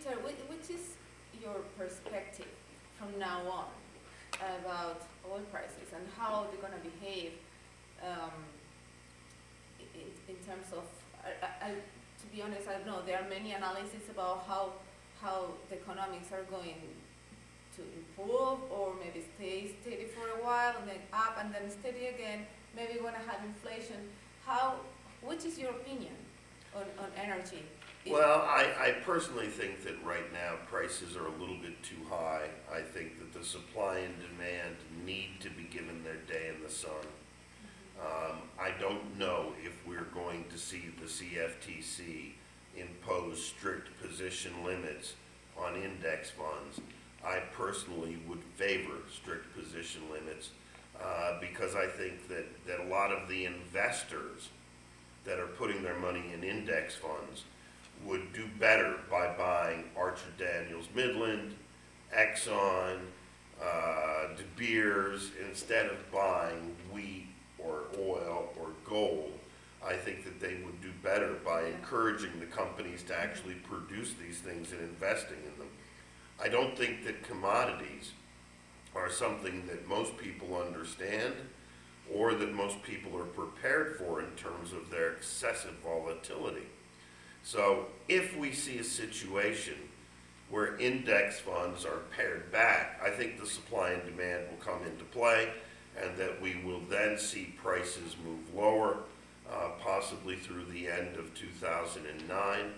Peter, which is your perspective from now on about oil prices and how they're going to behave in terms of, to be honest, I don't know, there are many analyses about how the economics are going to improve or maybe stay steady for a while and then up and then steady again, maybe we're going to have inflation. Which is your opinion on energy? Well, I personally think that right now prices are a little bit too high. I think that the supply and demand need to be given their day in the sun. I don't know if we're going to see the CFTC impose strict position limits on index funds. I personally would favor strict position limits because I think that a lot of the investors that are putting their money in index funds would do better by buying Archer Daniels Midland, Exxon, De Beers, instead of buying wheat or oil or gold. I think that they would do better by encouraging the companies to actually produce these things and investing in them. I don't think that commodities are something that most people understand or that most people are prepared for in terms of their excessive volatility. So if we see a situation where index funds are pared back, I think the supply and demand will come into play and that we will then see prices move lower, possibly through the end of 2009.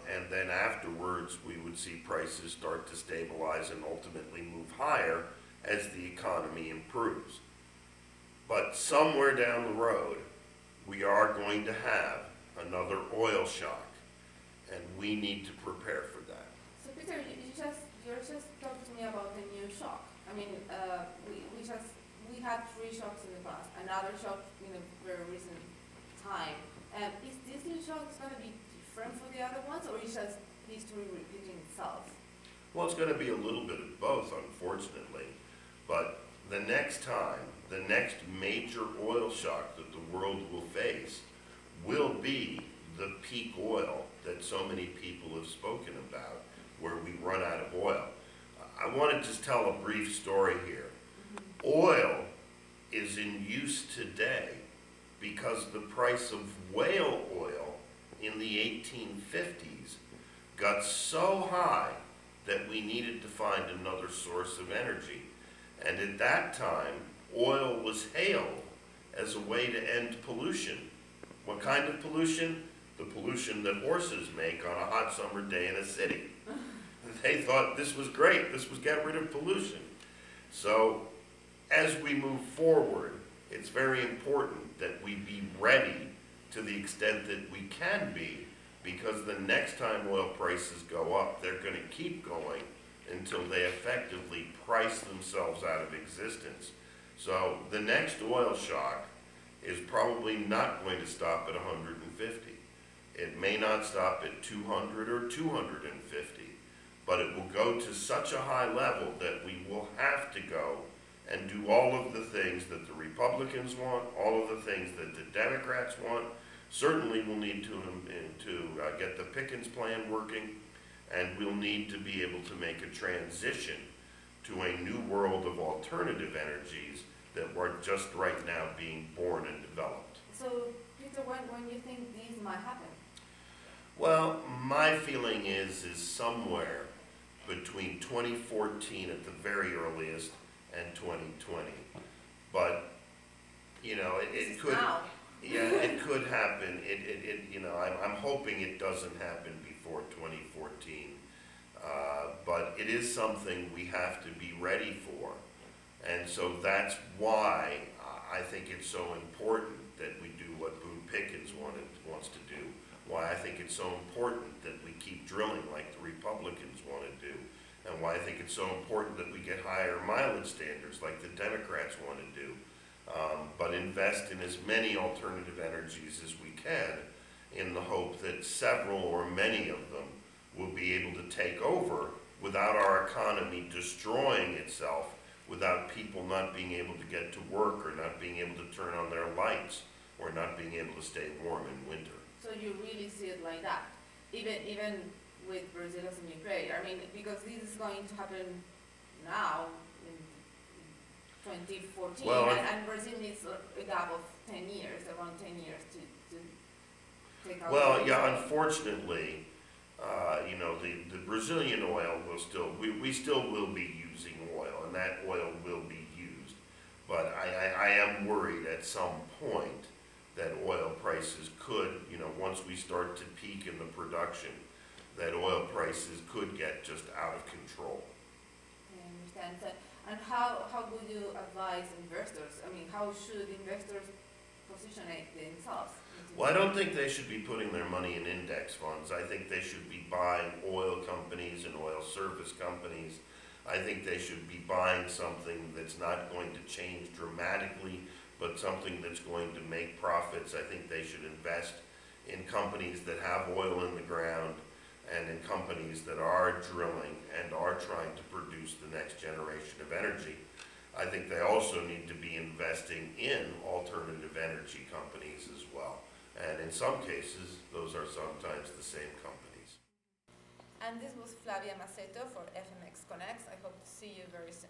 And then afterwards, we would see prices start to stabilize and ultimately move higher as the economy improves. But somewhere down the road, we are going to have another oil shock, and we need to prepare for that. So Peter, you're just talking to me about the new shock. I mean, we had 3 shocks in the past, another shock in a very recent time. Is this new shock going to be different for the other ones, or is just history repeating itself? Well, it's going to be a little bit of both, unfortunately. But the next time, the next major oil shock that the world will face will be the peak oil that so many people have spoken about, where we run out of oil. I want to just tell a brief story here. Oil is in use today because the price of whale oil in the 1850s got so high that we needed to find another source of energy. And at that time, oil was hailed as a way to end pollution. What kind of pollution? The pollution that horses make on a hot summer day in a city. They thought this was great. This was get rid of pollution. So as we move forward, it's very important that we be ready to the extent that we can be, because the next time oil prices go up, they're going to keep going until they effectively price themselves out of existence. So the next oil shock is probably not going to stop at 150. It may not stop at 200 or 250, but it will go to such a high level that we will have to go and do all of the things that the Republicans want, all of the things that the Democrats want. Certainly we'll need to get the Pickens plan working, and we'll need to be able to make a transition to a new world of alternative energies that are just right now being born and developed. So, Peter, when you think these might happen? Well, my feeling is somewhere between 2014 at the very earliest and 2020. But, you know, it could, yeah, it could happen. You know, I'm hoping it doesn't happen before 2014. But it is something we have to be ready for. And so that's why I think it's so important that we do what Boone Pickens wants to do. Why I think it's so important that we keep drilling like the Republicans want to do. And why I think it's so important that we get higher mileage standards like the Democrats want to do. But invest in as many alternative energies as we can in the hope that several or many of them will be able to take over without our economy destroying itself, without people not being able to get to work or not being able to turn on their lights or not being able to stay warm in winter. So you really see it like that? Even with Brazil as a new player? I mean, because this is going to happen now in 2014, Well, and Brazil needs a gap of 10 years, around 10 years to take out. well, yeah, unfortunately, you know, the Brazilian oil will still, we still will be using oil, and that oil will be used. But I am worried at some point that oil prices could, you know, once we start to peak in the production, that oil prices could get just out of control. I understand that. And how would you advise investors? I mean, how should investors position themselves? Well, I don't think they should be putting their money in index funds. I think they should be buying oil companies and oil service companies. I think they should be buying something that's not going to change dramatically, but something that's going to make profits. I think they should invest in companies that have oil in the ground and in companies that are drilling and are trying to produce the next generation of energy. I think they also need to be investing in alternative energy companies as well. And in some cases, those are sometimes the same companies. And this was Flavia Maceto for FMX Connects. I hope to see you very soon.